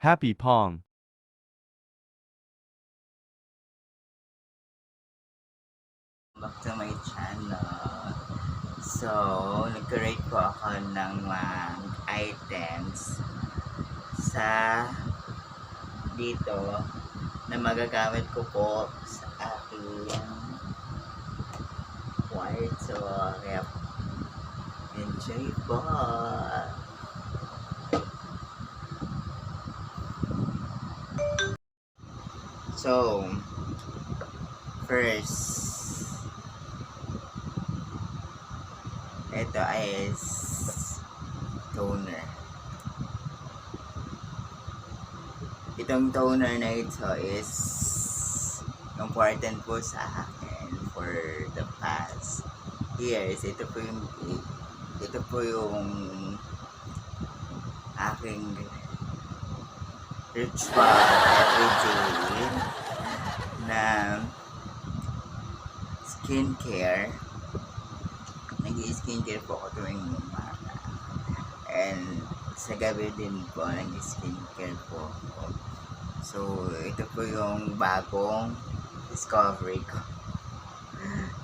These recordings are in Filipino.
Happy Pong. Back to my channel. So, nag-create po ako ng mga items sa dito na magagamit ko po sa aking white. So, kaya enjoy po. So, first, ito is toner. Itong toner na ito is important po sa akin for the past years. Ito po yung aking ritual everyday na skincare. Nag-skincare po ako tuwing umaga. And sa gabi din po, nag-skincare po ako. So, ito po yung bagong discovery ko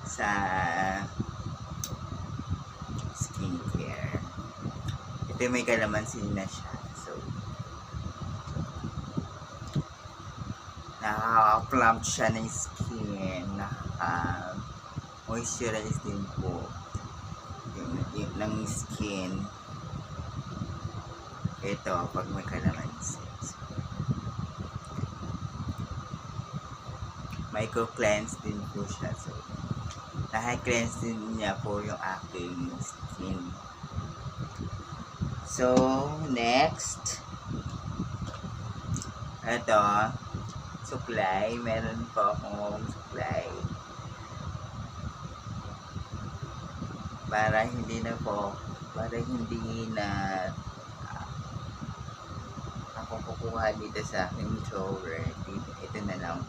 sa skincare. Ito may kalamansi na siya. So, nakaka-plump siya ng skin. Nakaka-moisturize din po yung ng skin. Ito, pag may kalamansi. Micro-cleanse din po siya. So, naka-cleanse din niya po yung aking skin. So, next. Ito, supply. Meron po akong supply. Para hindi na ako kukuha dito sa aking drawer. Ito na lang.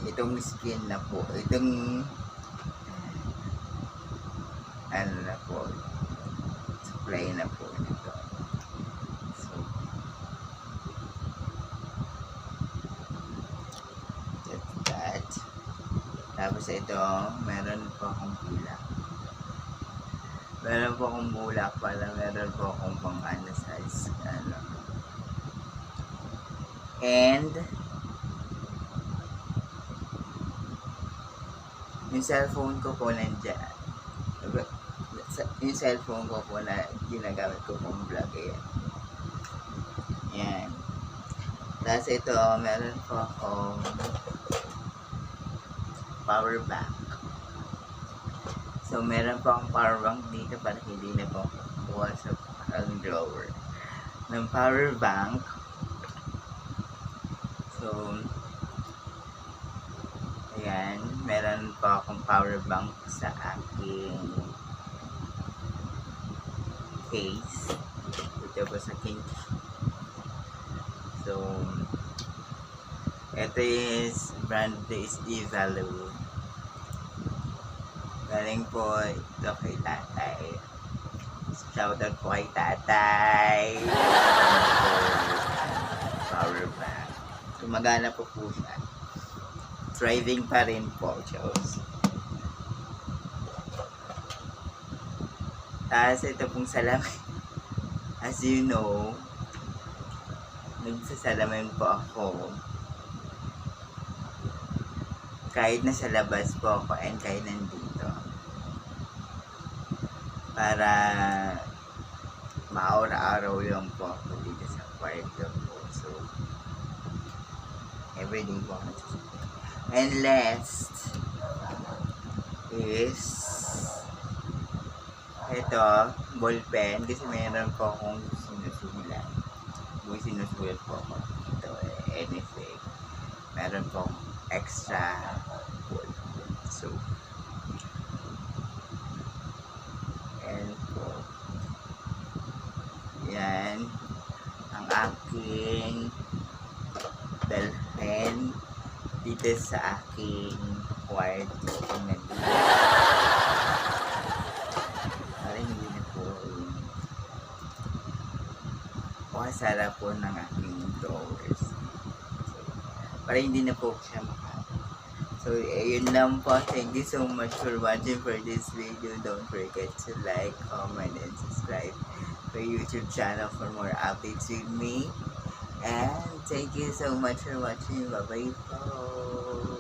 Itong skin na po, itong ano na po, supply na po nito. So, that's that. Tapos ito, meron po akong bulak. Meron po akong bulak pala, meron po akong pang ano size, ano. And yung cellphone ko po nandiyan. Yung cellphone ko po na ginagamit ko pong vlog. Yan. Tapos ito, meron po akong power bank. So, meron po akong power bank dito para hindi na po kuha sa ang drawer ng power bank. So, ayan, meron po akong power bank sa aking case. Ito po sa aking. So, ito is brand is E-Value. Galing po ito kay tatay. Shoutout po kay tatay. Power bank. Gumagana po siya. Thriving pa rin po, Diyos. Tapos ito pong salamin. As you know, nagsasalamin po ako. Kahit nasa labas po ako and kahit nandito. Para maaraw-araw lang po ako dito sa kwarto po. So, everyday po ako nagsasalamin. And last is ito, ballpen. Kasi meron po akong sinusulat. Kung sinusulat po ako ito, anything. Meron po extra ballpen. So, and po, yan ang aking dalhin dito sa aking kwarto. Para hindi na po pakasara po ng aking drawers. Para hindi na po siya makapit. So, ayun lang po. Thank you so much for watching for this video. Don't forget to like, comment, and subscribe to our YouTube channel for more updates with me. And thank you so much for watching. Bye-bye po.